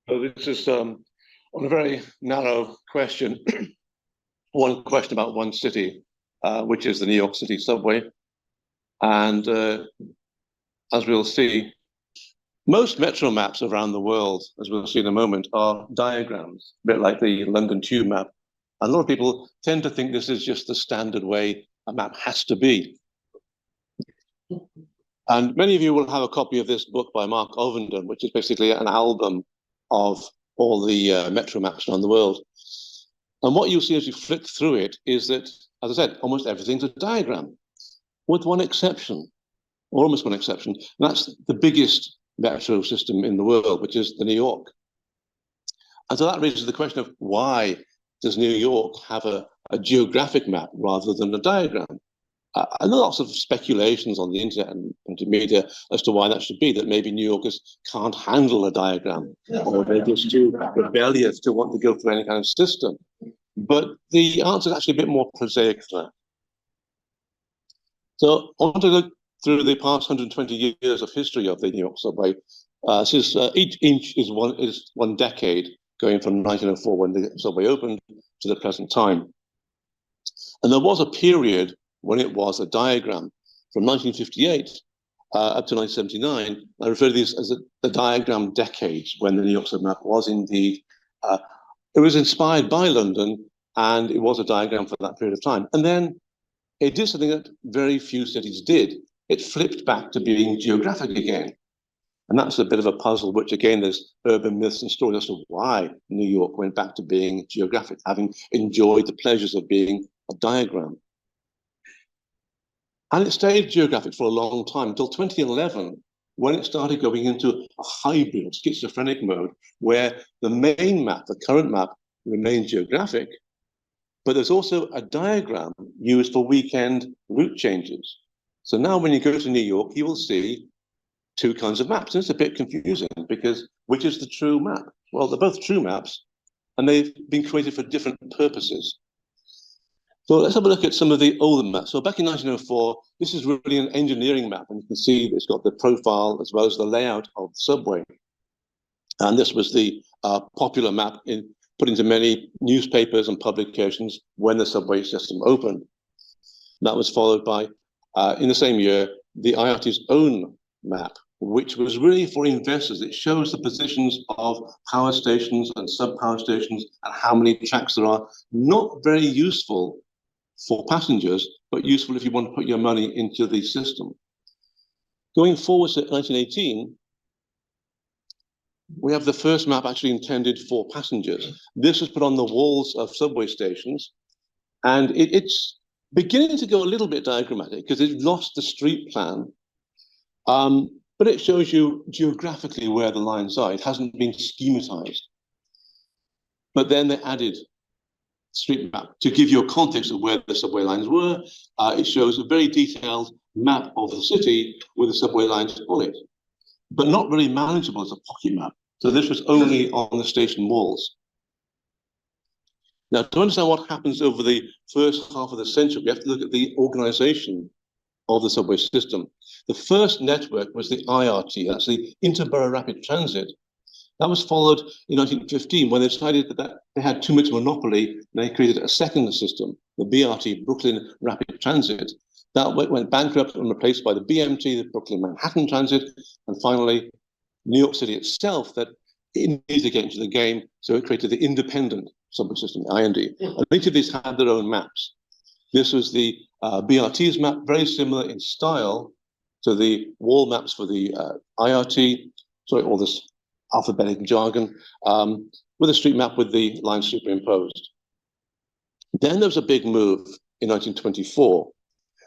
So this is on a very narrow question, one question about one city, which is the New York City subway. And as we'll see, most metro maps around the world, as we'll see in a moment, are diagrams, a bit like the London Tube map. And a lot of people tend to think this is just the standard way a map has to be. And many of you will have a copy of this book by Mark Ovenden, which is basically an album of all the metro maps around the world. And what you'll see as you flick through it is that, as I said, almost everything's a diagram, with one exception, or almost one exception. And that's the biggest metro system in the world, which is the New York. And so that raises the question of why does New York have a geographic map rather than a diagram? And there are lots of speculations on the internet and media as to why that should be, that maybe New Yorkers can't handle a diagram, or they're just too rebellious to want to go through any kind of system. But the answer is actually a bit more prosaic than that. So I want to look through the past 120 years of history of the New York subway. Each inch is one decade, going from 1904 when the subway opened to the present time. And there was a period when it was a diagram from 1958 up to 1979. I refer to these as the diagram decades, when the New York submap was indeed, it was inspired by London, and it was a diagram for that period of time. And then it did something that very few cities did. It flipped back to being geographic again. And that's a bit of a puzzle, which again, there's urban myths and stories as to why New York went back to being geographic, having enjoyed the pleasures of being a diagram. And it stayed geographic for a long time, until 2011, when it started going into a hybrid, schizophrenic mode, where the main map, the current map, remains geographic, but there's also a diagram used for weekend route changes. So now when you go to New York, you will see two kinds of maps. And it's a bit confusing, because which is the true map? Well, they're both true maps, and they've been created for different purposes. So let's have a look at some of the older maps. So back in 1904, this is really an engineering map, and you can see it's got the profile as well as the layout of the subway. And this was the popular map put into many newspapers and publications when the subway system opened. That was followed by, in the same year, the IRT's own map, which was really for investors. It shows the positions of power stations and sub-power stations and how many tracks there are. Not very useful for passengers, but useful if you want to put your money into the system. Going forward to 1918, we have the first map actually intended for passengers. This was put on the walls of subway stations, and it's beginning to go a little bit diagrammatic because it lost the street plan, but it shows you geographically where the lines are. It hasn't been schematized. But then they added street map to give you a context of where the subway lines were. It shows a very detailed map of the city with the subway lines on it, but not really manageable as a pocket map. So this was only on the station walls. Now, to understand what happens over the first half of the century, we have to look at the organization of the subway system. The first network was the IRT, that's the Interborough Rapid Transit. That was followed in 1915 when they decided that they had too much monopoly, and they created a second system, the BRT, Brooklyn Rapid Transit. That went bankrupt and replaced by the BMT, the Brooklyn Manhattan Transit, and finally, New York City itself, that it needed to get into the game, so it created the independent subway system, IND. And each of these had their own maps. This was the BRT's map, very similar in style to the wall maps for the IRT, sorry, all this alphabetic jargon, with a street map with the lines superimposed. Then there was a big move in 1924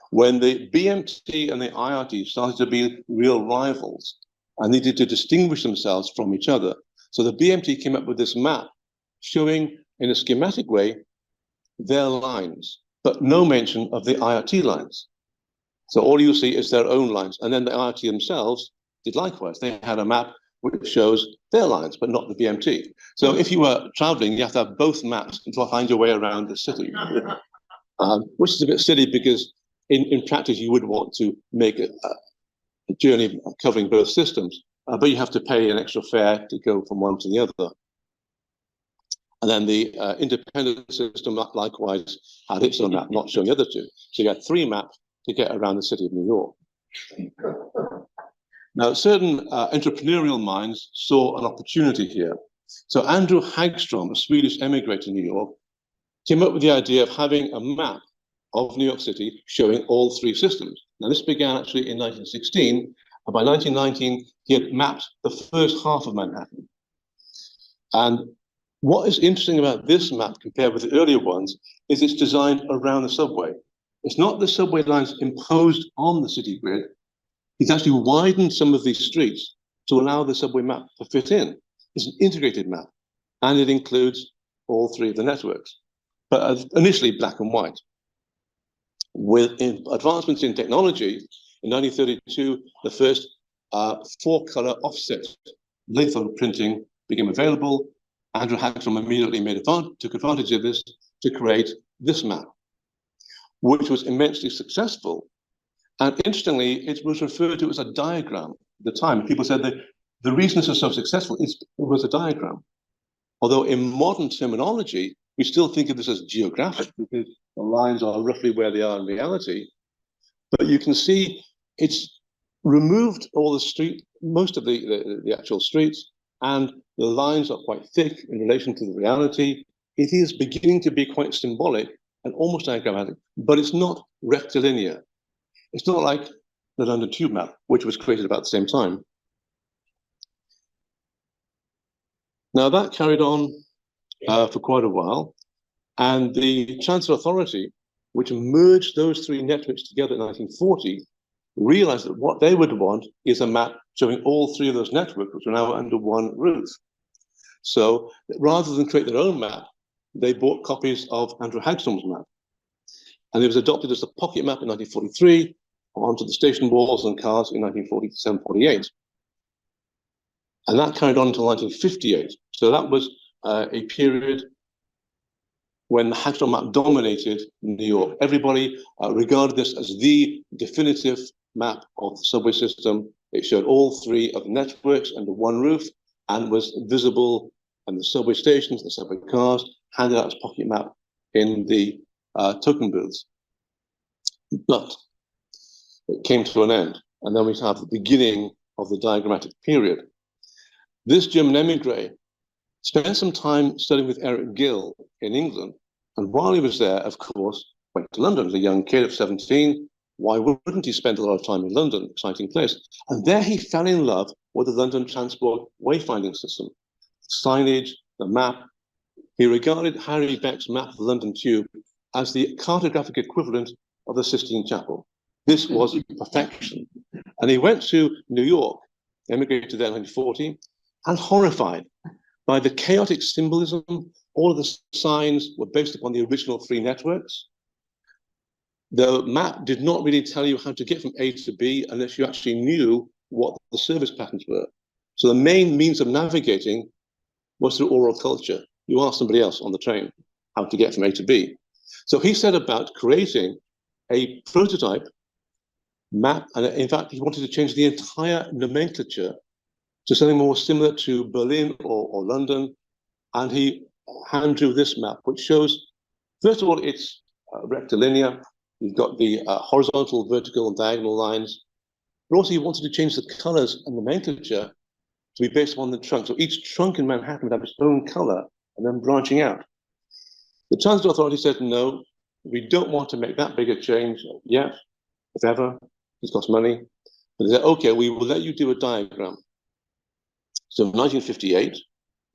when the BMT and the IRT started to be real rivals and needed to distinguish themselves from each other. So the BMT came up with this map showing in a schematic way their lines, but no mention of the IRT lines. So all you see is their own lines. And then the IRT themselves did likewise. They had a map which shows their lines, but not the BMT. So if you were traveling, you have to have both maps to find your way around the city, which is a bit silly because in practice, you would want to make a journey covering both systems. but you have to pay an extra fare to go from one to the other. And then the independent system likewise had its own map, not showing the other two. So you had 3 maps to get around the city of New York. Now, certain entrepreneurial minds saw an opportunity here. So Andrew Hagstrom, a Swedish emigre to New York, came up with the idea of having a map of New York City showing all 3 systems. Now, this began actually in 1916, and by 1919, he had mapped the first half of Manhattan. And what is interesting about this map compared with the earlier ones is it's designed around the subway. It's not the subway lines imposed on the city grid. He's actually widened some of these streets to allow the subway map to fit in. It's an integrated map, and it includes all 3 of the networks, but initially black and white. With advancements in technology, in 1932, the first 4-color offset litho printing became available. Andrew Hagstrom immediately took advantage of this to create this map, which was immensely successful. And interestingly, it was referred to as a diagram at the time. People said that the reason this was so successful is it was a diagram. Although in modern terminology, we still think of this as geographic because the lines are roughly where they are in reality. But you can see it's removed all the street, most of the actual streets, and the lines are quite thick in relation to the reality. It is beginning to be quite symbolic and almost diagrammatic, but it's not rectilinear. It's not like the London Tube map, which was created about the same time. Now that carried on for quite a while, and the Transit Authority, which merged those 3 networks together in 1940, realized that what they would want is a map showing all 3 of those networks, which are now under one roof. So rather than create their own map, they bought copies of Andrew Hagstrom's map. And it was adopted as the pocket map in 1943, onto the station walls and cars in 1947-48. And that carried on until 1958. So that was a period when the Hagstrom map dominated New York. Everybody regarded this as the definitive map of the subway system. It showed all 3 of the networks under one roof and was visible in the subway stations, the subway cars, handed out as pocket map in the token booths. But it came to an end, and then we have the beginning of the diagrammatic period. This German emigre spent some time studying with Eric Gill in England, and while he was there, of course, went to London as a young kid of 17. Why wouldn't he spend a lot of time in London? Exciting place. And there he fell in love with the London Transport wayfinding system, signage, the map. He regarded Henry Beck's map of the London Tube as the cartographic equivalent of the Sistine Chapel. This was perfection. And he went to New York, emigrated there in 1940, and horrified by the chaotic symbolism. All of the signs were based upon the original 3 networks. The map did not really tell you how to get from A to B unless you actually knew what the service patterns were. So the main means of navigating was through oral culture. You ask somebody else on the train how to get from A to B. So he set about creating a prototype map, and in fact, he wanted to change the entire nomenclature to something more similar to Berlin or London. And he hand drew this map, which shows, first of all, it's rectilinear. You've got the horizontal, vertical, and diagonal lines. But also, he wanted to change the colors and nomenclature to be based upon the trunk. So each trunk in Manhattan would have its own color and then branching out. The Transit Authority said, no, we don't want to make that big a change yet, if ever. It costs money. But they said, okay, we will let you do a diagram. So in 1958,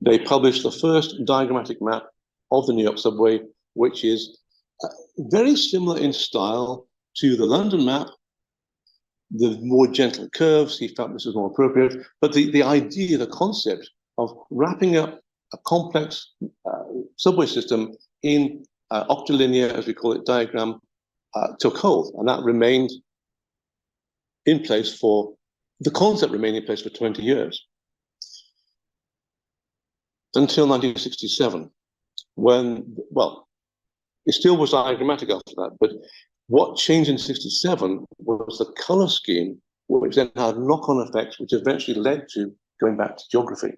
they published the first diagrammatic map of the New York subway, which is very similar in style to the London map. The more gentle curves, he felt this was more appropriate. But the idea, the concept of wrapping up a complex subway system in octilinear, as we call it, diagram, took hold. And that remained in place for, the concept remained in place for 20 years. Until 1967, when, well, it still was diagrammatic after that, but what changed in 67 was the color scheme which then had knock-on effects, which eventually led to going back to geography.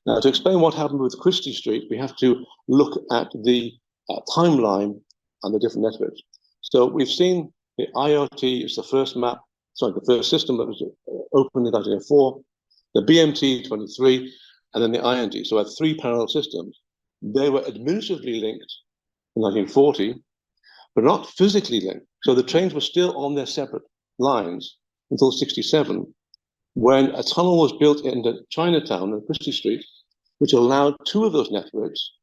Now, to explain what happened with Christie Street, we have to look at the timeline and the different networks. So we've seen the IoT is the first map, sorry, the first system that was opened in 1904, the BMT 23, and then the IND. So we have three parallel systems. They were administratively linked in 1940, but not physically linked. So the trains were still on their separate lines until 1967, when a tunnel was built into Chinatown and Christie Street, which allowed two of those networks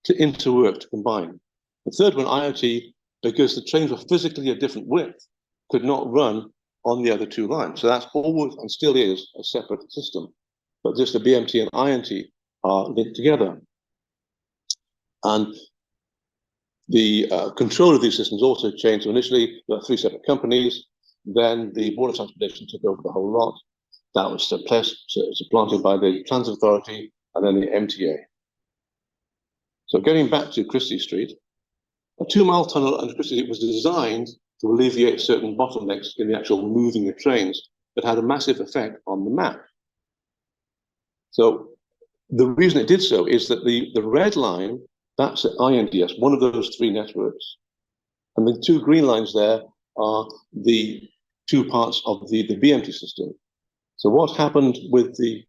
to interwork, to combine. The third one, IoT, because the trains were physically a different width, could not run on the other two lines. So that's always and still is a separate system. But just the BMT and INT are linked together. And the control of these systems also changed. So initially, there were three separate companies. Then the Board of Transportation took over the whole lot. That was supplanted by the Transit Authority and then the MTA. So getting back to Christie Street, a 2-mile tunnel under Christie Street was designed to alleviate certain bottlenecks in the actual moving of trains that had a massive effect on the map. So the reason it did so is that the red line, that's the INDS, one of those three networks. And the two green lines there are the two parts of the BMT system. So what happened with the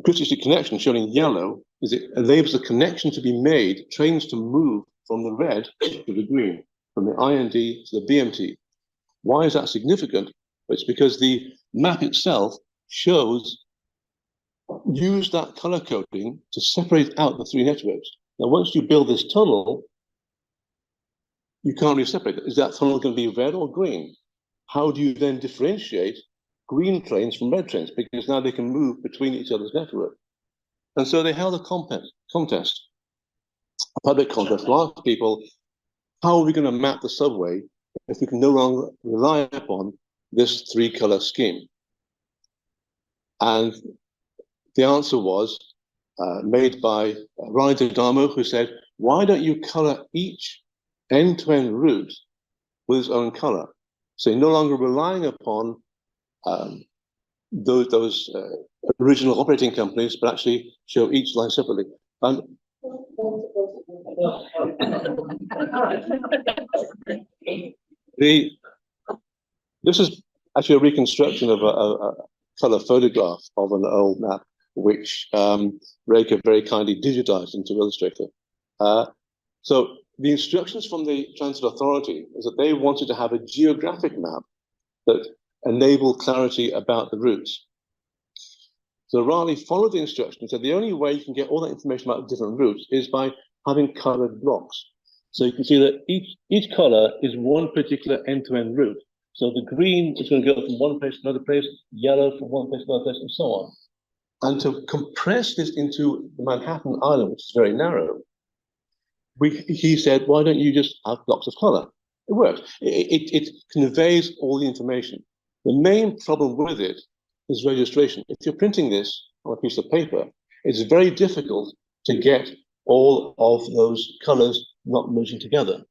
Christie Street connection, shown in yellow, is it enables the connection to be made, trains to move from the red to the green, from the IND to the BMT. Why is that significant? It's because the map itself use that color coding to separate out the three networks. Now, once you build this tunnel, you can't really separate it. Is that tunnel going to be red or green? How do you then differentiate green trains from red trains? Because now they can move between each other's network. And so they held a contest, a public contest to ask people, how are we going to map the subway if we can no longer rely upon this three-color scheme? And the answer was made by Ryan D'Adamo, who said, why don't you color each end-to-end route with its own color? So you're no longer relying upon those original operating companies, but actually show each line separately. And this is actually a reconstruction of a color photograph of an old map, which Reka very kindly digitized into Illustrator. So the instructions from the Transit Authority is that they wanted to have a geographic map that enabled clarity about the routes. So Raleigh followed the instructions and said the only way you can get all that information about different routes is by having colored blocks. So you can see that each color is one particular end-to-end route. So the green is going to go from one place to another place, yellow from one place to another place, and so on. And to compress this into the Manhattan Island, which is very narrow, he said, why don't you just have blocks of color? It works. It conveys all the information. The main problem with it is registration. If you're printing this on a piece of paper, it's very difficult to get all of those colors not merging together.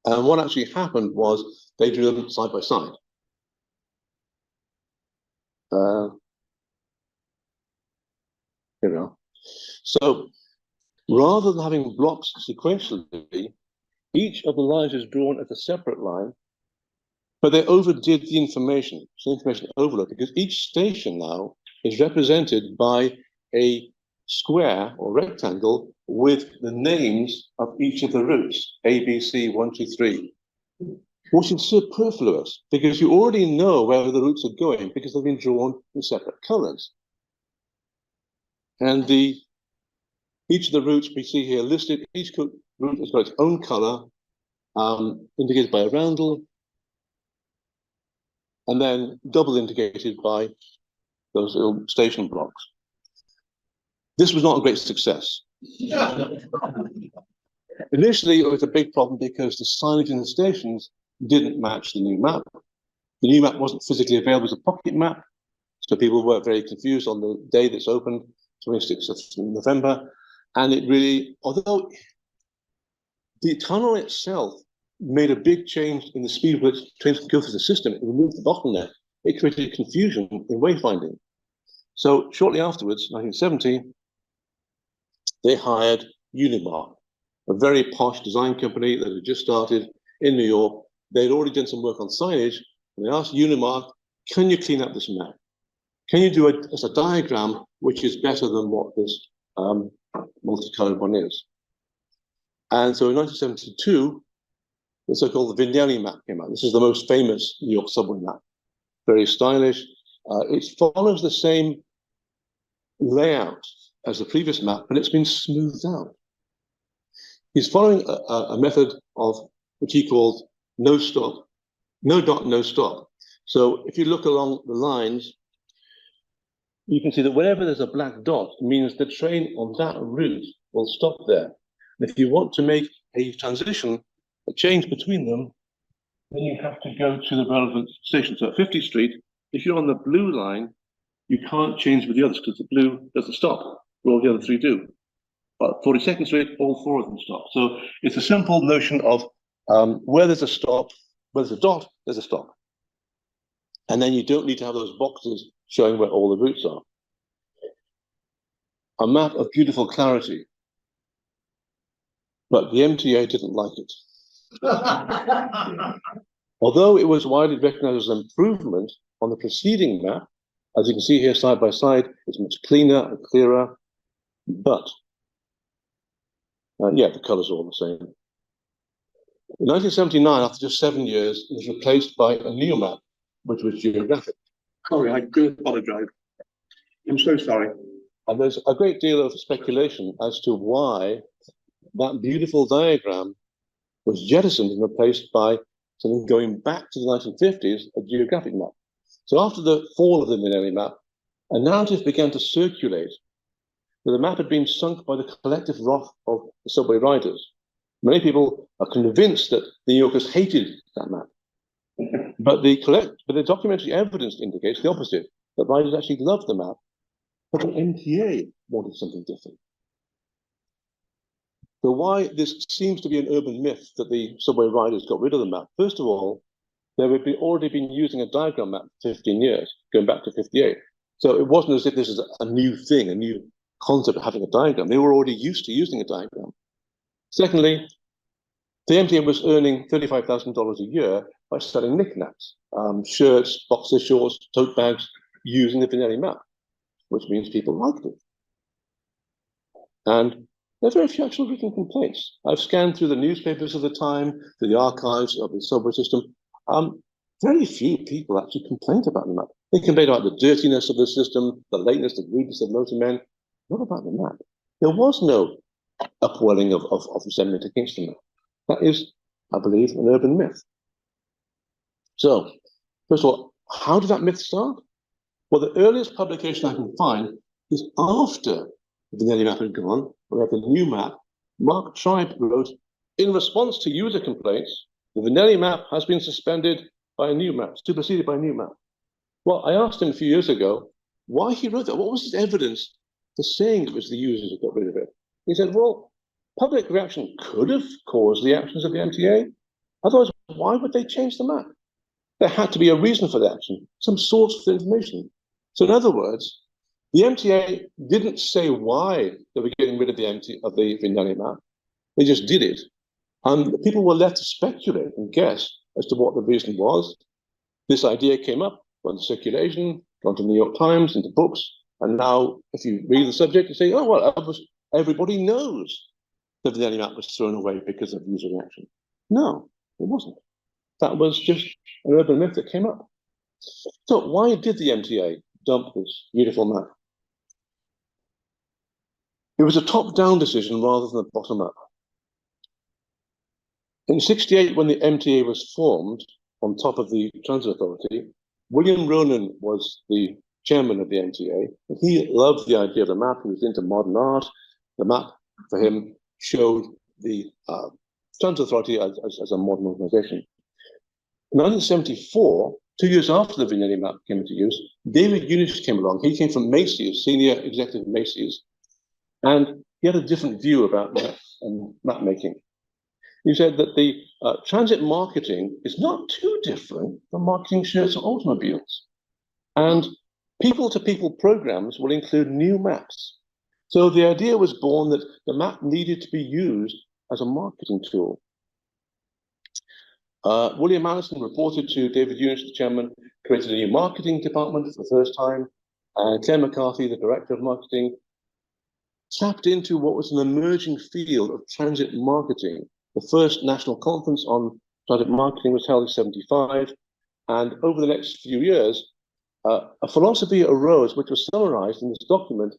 And what actually happened was they drew them side by side. So rather than having blocks sequentially, each of the lines is drawn as a separate line, but they overdid the information. So information overload, because each station now is represented by a square or rectangle with the names of each of the routes, A, B, C, 1, 2, 3, which is superfluous because you already know where the routes are going because they've been drawn in separate colors. And each of the routes we see here listed, each route has got its own color, indicated by a roundel, and then double indicated by those little station blocks. This was not a great success. Initially, it was a big problem because the signage in the stations didn't match the new map. The new map wasn't physically available as a pocket map, so people were very confused on the day that's opened, 26th of November. And it really, although the tunnel itself made a big change in the speed with which trains could go through the system. It removed the bottleneck. It created confusion in wayfinding. So shortly afterwards, 1970, they hired Unimark, a very posh design company that had just started in New York. They'd already done some work on signage, and they asked Unimark, can you clean up this map? Can you do a diagram which is better than what this multicolored one is? And so in 1972, the so-called Vignelli map came out. This is the most famous New York subway map. Very stylish. It follows the same layout as the previous map, but it's been smoothed out. He's following a method of which he called no stop, no dot, no stop. So if you look along the lines, you can see that whenever there's a black dot, it means the train on that route will stop there. And if you want to make a transition, a change between them, then you have to go to the relevant station. So at 50th Street, if you're on the blue line, you can't change with the others because the blue doesn't stop, where all the other three do. But 42nd Street, all four of them stop. So it's a simple notion of where there's a stop, where there's a dot, there's a stop. And then you don't need to have those boxes showing where all the routes are. A map of beautiful clarity. But the MTA didn't like it. Although it was widely recognized as an improvement on the preceding map, as you can see here side by side, it's much cleaner and clearer, but yeah, the colors are all the same. In 1979, after just 7 years, it was replaced by a new map, which was geographic. Sorry, I do apologize. I'm so sorry. And there's a great deal of speculation as to why that beautiful diagram was jettisoned and replaced by something going back to the 1950s, a geographic map. So after the fall of the Vignelli map, a narrative began to circulate that the map had been sunk by the collective wrath of the subway riders. Many people are convinced that the New Yorkers hated that map. But the documentary evidence indicates the opposite, that riders actually loved the map, but the MTA wanted something different. So why this seems to be an urban myth that the subway riders got rid of the map? First of all, they had already been using a diagram map for 15 years, going back to 58. So it wasn't as if this is a new thing, a new concept of having a diagram. They were already used to using a diagram. Secondly, the MTA was earning $35,000 a year by selling knickknacks, shirts, boxer shorts, tote bags, using the Vignelli map, which means people liked it. And there are very few actual written complaints. I've scanned through the newspapers of the time, through the archives of the subway system. Very few people actually complained about the map. They complained about the dirtiness of the system, the lateness, the rudeness of motormen, not about the map. There was no upwelling of resentment against the map. That is, I believe, an urban myth. So, first of all, how did that myth start? Well, the earliest publication I can find is after the Vignelli map had gone. We have the new map. Mark Tribe wrote, in response to user complaints, the Vignelli map has been suspended by a new map, superseded by a new map. Well, I asked him a few years ago why he wrote that. What was his evidence for saying it was the users who got rid of it? He said, well, public reaction could have caused the actions of the MTA. Otherwise, why would they change the map? There had to be a reason for the action, some source for the information. So in other words, the MTA didn't say why they were getting rid of the Vignelli map. They just did it. And people were left to speculate and guess as to what the reason was. This idea came up, went to circulation, gone to the New York Times, into books. And now, if you read the subject, you say, oh, well, everybody knows the Vignelli map was thrown away because of user reaction. No, it wasn't. That was just an urban myth that came up. So why did the MTA dump this beautiful map? It was a top-down decision rather than a bottom-up. In '68, when the MTA was formed on top of the Transit Authority, William Ronan was the chairman of the MTA. And he loved the idea of the map. He was into modern art. The map, for him, showed the Transit Authority as a modern organization. In 1974, 2 years after the Vignelli map came into use, David Eunice came along. He came from Macy's, senior executive of Macy's, and he had a different view about map making. He said that the transit marketing is not too different from marketing shirts or automobiles. And people-to-people programs will include new maps. So the idea was born that the map needed to be used as a marketing tool. William Allison reported to David Eunice, the chairman, created a new marketing department for the first time, and Claire McCarthy, the director of marketing, tapped into what was an emerging field of transit marketing. The first national conference on transit marketing was held in '75, and over the next few years, a philosophy arose which was summarized in this document,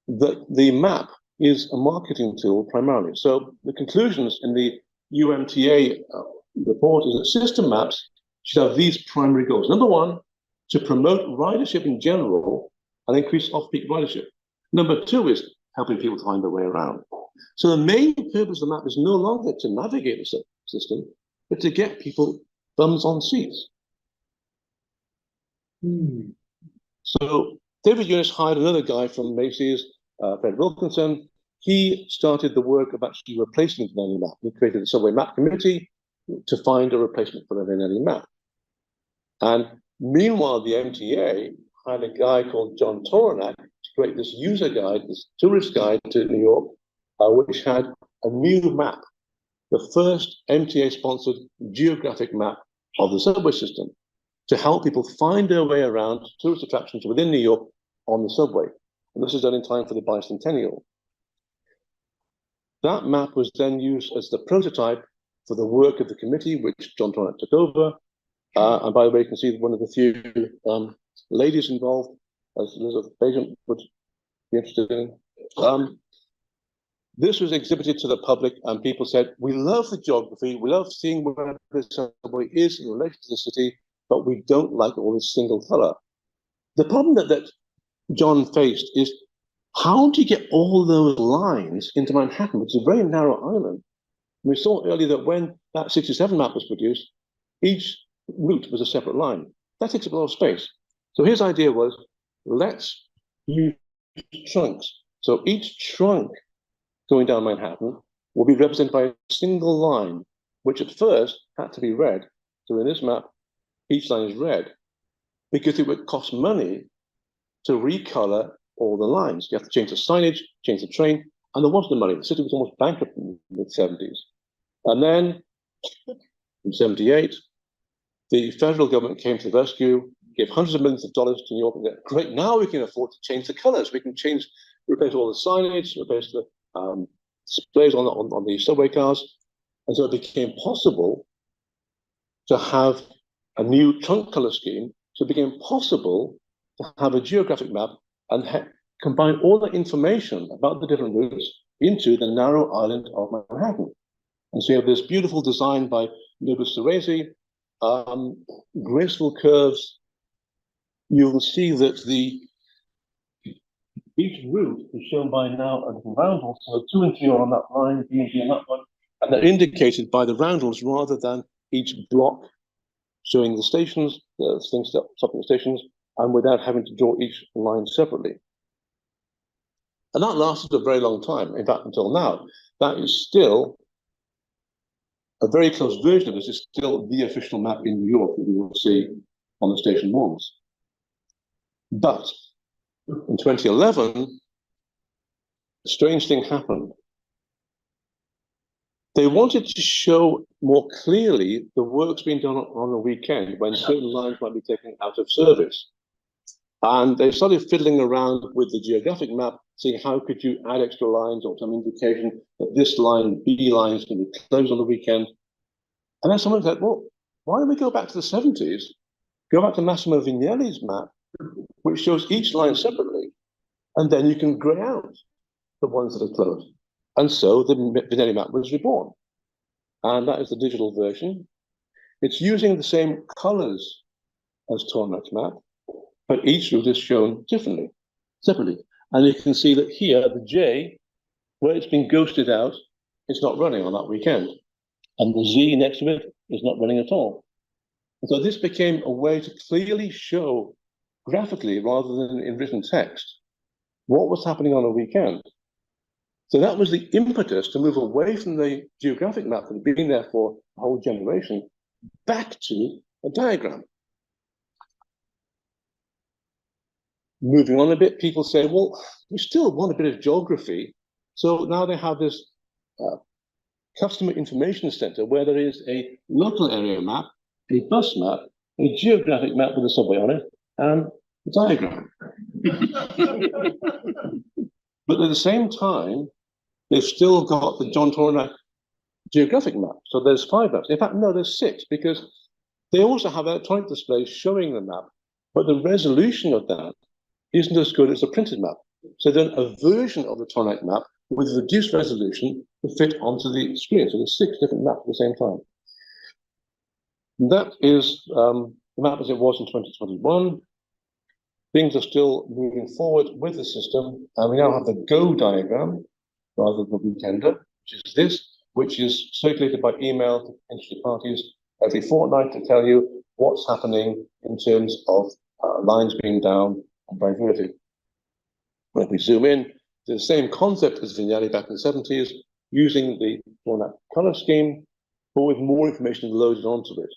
that the map is a marketing tool primarily. So the conclusions in the UMTA report is that system maps should have these primary goals. Number one, to promote ridership in general and increase off-peak ridership. Number two is helping people find their way around. So the main purpose of the map is no longer to navigate the system, but to get people bums on seats. So David Eunice hired another guy from Macy's, Fred Wilkinson. He started the work of actually replacing the Vignelli map. He created the subway map committee to find a replacement for the Vignelli map. And meanwhile, the MTA hired a guy called John Toronak to create this user guide, this tourist guide to New York, which had a new map, the first MTA-sponsored geographic map of the subway system, to help people find their way around tourist attractions within New York on the subway. And this was done in time for the bicentennial. That map was then used as the prototype for the work of the committee, which John Toronak took over. And by the way, you can see one of the few ladies involved, as Elizabeth Bagent would be interested in. This was exhibited to the public, and people said, we love the geography, we love seeing where the subway is in relation to the city, but we don't like all this single color. The problem that John faced is, how do you get all those lines into Manhattan, which is a very narrow island? We saw earlier that when that 67 map was produced, each route was a separate line. That takes up a lot of space. So his idea was, let's use trunks. So each trunk going down Manhattan will be represented by a single line, which at first had to be red. So in this map, each line is red, because it would cost money to recolor all the lines. You have to change the signage, change the train, and there wasn't the money. The city was almost bankrupt in the mid-70s. And then in '78, the federal government came to the rescue, gave hundreds of millions of dollars to New York, and said, great, now we can afford to change the colors. We can replace all the signage, replace the displays on the subway cars. And so it became possible to have a new trunk color scheme. So it became possible to have a geographic map and combine all the information about the different routes into the narrow island of Manhattan. And so you have this beautiful design by Nobis Ceresi, graceful curves. You will see that each route is shown by now a little roundel. So 2 and 3 are on that line, B and B on that one, and they're indicated by the roundels rather than each block showing the stations, the things stopping the stations, and without having to draw each line separately. And that lasted a very long time. In fact, until now, that is still a very close version of this. Is still the official map in New York that you will see on the station walls. But in 2011, a strange thing happened. They wanted to show more clearly the works being done on a weekend when certain lines might be taken out of service. And they started fiddling around with the geographic map, seeing how could you add extra lines or some indication that this line, B line, is going to be closed on the weekend. And then someone said, well, why don't we go back to the 70s, go back to Massimo Vignelli's map, which shows each line separately, and then you can gray out the ones that are closed. And so the Vignelli map was reborn. And that is the digital version. It's using the same colors as Toronak's map, but each route is shown differently, separately. And you can see that here, the J, where it's been ghosted out, it's not running on that weekend. And the Z next to it is not running at all. And so this became a way to clearly show graphically, rather than in written text, what was happening on a weekend. So that was the impetus to move away from the geographic map that had been there for a whole generation, back to a diagram. Moving on a bit, people say, well, we still want a bit of geography. So now they have this customer information center where there is a local area map, a bus map, a geographic map with a subway on it, and a diagram. But at the same time, they've still got the John Tornak geographic map. So there's 5 maps. In fact, no, there's 6, because they also have electronic displays showing the map, but the resolution of that isn't as good as a printed map. So then a version of the Tornak map with reduced resolution to fit onto the screen. So there's 6 different maps at the same time. And that is the map as it was in 2021. Things are still moving forward with the system, and we now have the Go diagram rather than the Weekender, which is this, which is circulated by email to interested parties every fortnight to tell you what's happening in terms of lines being down and diverted. When we zoom in, the same concept as Vignelli back in the 70s, using the format color scheme, but with more information loaded onto it,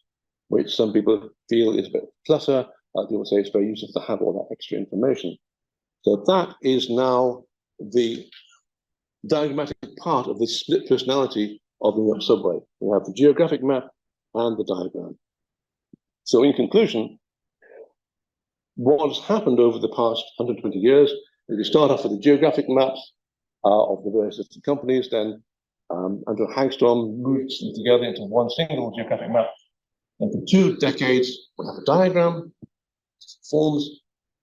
which some people feel is a bit clutter. People say it's very useful to have all that extra information. So that is now the diagrammatic part of the split personality of the subway. We have the geographic map and the diagram. So in conclusion, what has happened over the past 120 years, if you start off with the geographic maps of the various listed companies, then Andrew Hagstrom moved them together into one single geographic map. And for 2 decades, we have a diagram, forms,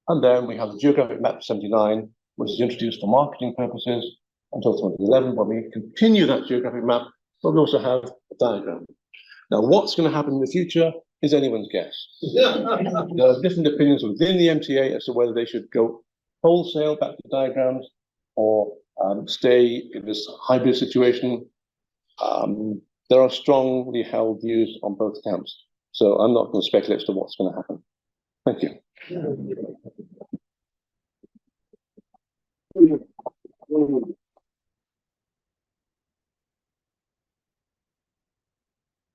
and then we have the geographic map 79, which is introduced for marketing purposes until 2011, when we continue that geographic map, but we also have a diagram. Now, what's going to happen in the future is anyone's guess. There are different opinions within the MTA as to whether they should go wholesale back to diagrams or stay in this hybrid situation. There are strongly held views on both camps. So I'm not going to speculate as to what's going to happen. Thank you.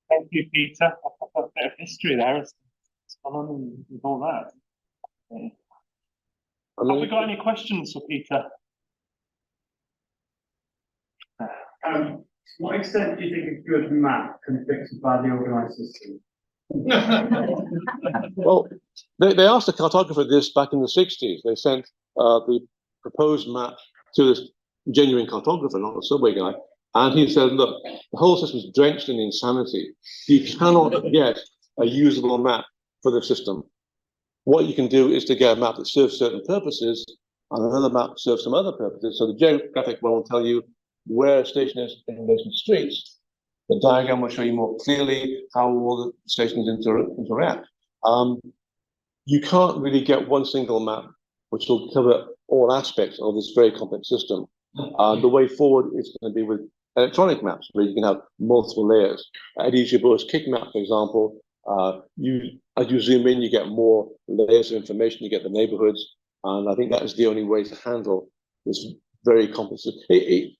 Thank you, Peter. I've got a bit of history there. What's gone on with all that? Have we got any questions for Peter? To what extent do you think a good map can fix a badly organised system? Well, they asked the cartographer this back in the 60s. They sent the proposed map to this genuine cartographer, not a subway guy. And he said, look, the whole system is drenched in insanity. You cannot get a usable map for the system. What you can do is to get a map that serves certain purposes and another map that serves some other purposes. So the geographic one will tell you where a station is in relation to streets. The diagram will show you more clearly how all the stations interact. You can't really get one single map which will cover all aspects of this very complex system. The way forward is going to be with electronic maps, where you can have multiple layers. Eddie Gibault's kick map, for example, as you zoom in, you get more layers of information, you get the neighborhoods, and I think that is the only way to handle this very complex. It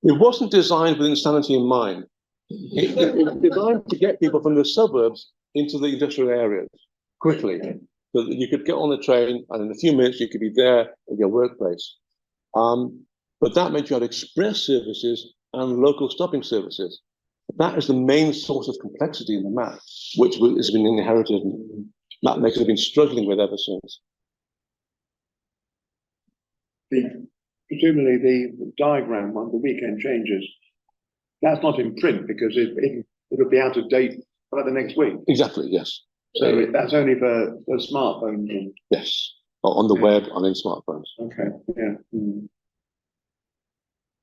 wasn't designed with insanity in mind. It was designed to get people from the suburbs into the industrial areas quickly, so that you could get on the train and in a few minutes you could be there at your workplace. But that meant you had express services and local stopping services. That is the main source of complexity in the map, which has been inherited and map makers have been struggling with ever since. Presumably the diagram one, the weekend changes, that's not in print because it'll be out of date by the next week. Exactly, yes. So that's only for smartphones. And... Yes, on the web and in smartphones. Okay, yeah. Mm.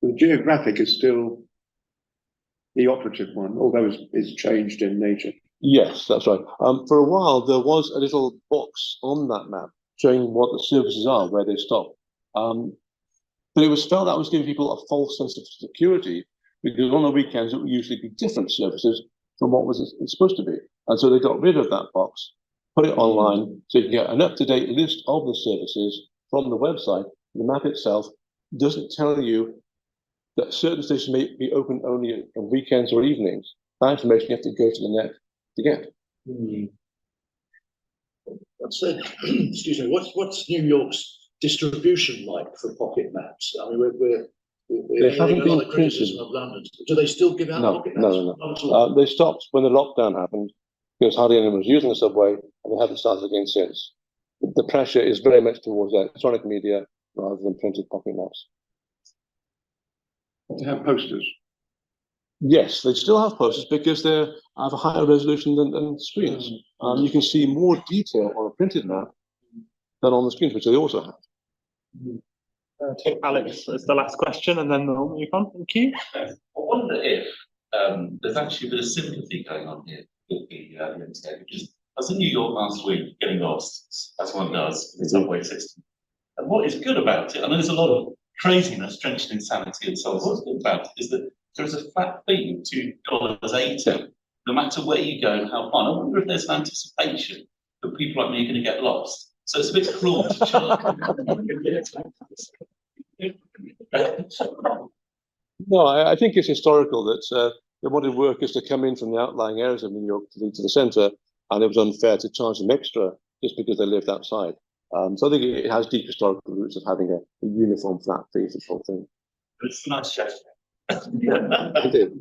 The geographic is still the operative one, although it's changed in nature. Yes, that's right. For a while, there was a little box on that map showing what the services are, where they stop. But it was felt that was giving people a false sense of security, because on the weekends, it would usually be different services from what was it's supposed to be. And so they got rid of that box, put it online, so you can get an up-to-date list of the services from the website. The map itself doesn't tell you that certain stations may be open only on weekends or evenings. That information you have to go to the net to get. Excuse me. What's New York's distribution like for pocket maps? I mean, we're They hearing haven't a lot been of criticism printed. of London. Do they still give out No, pocket maps? no. Not at all. They stopped when the lockdown happened because hardly anyone was using the subway, and they haven't started again since. The pressure is very much towards electronic media rather than printed pocket maps. To have posters. Yes, they still have posters because they have a higher resolution than screens. You can see more detail on a printed map than on the screens, which they also have. Take Alex as the last question, and then we'll move on. Thank you. I wonder if there's actually a bit of sympathy going on here with the internet, because I was in New York last week getting lost, as one does, in the subway system. And what is good about it, I know there's a lot of craziness, drenched in insanity and so on. What's good about it is that there is a flat fee of $2.80, no matter where you go and how far. I wonder if there's an anticipation that people like me are going to get lost. So it's a bit cruel to charge. No, I think it's historical that they wanted workers to come in from the outlying areas of New York to the centre, and it was unfair to charge them extra just because they lived outside. So I think it has deep historical roots of having a uniform flat fee for the whole thing. It's a nice gesture. It did.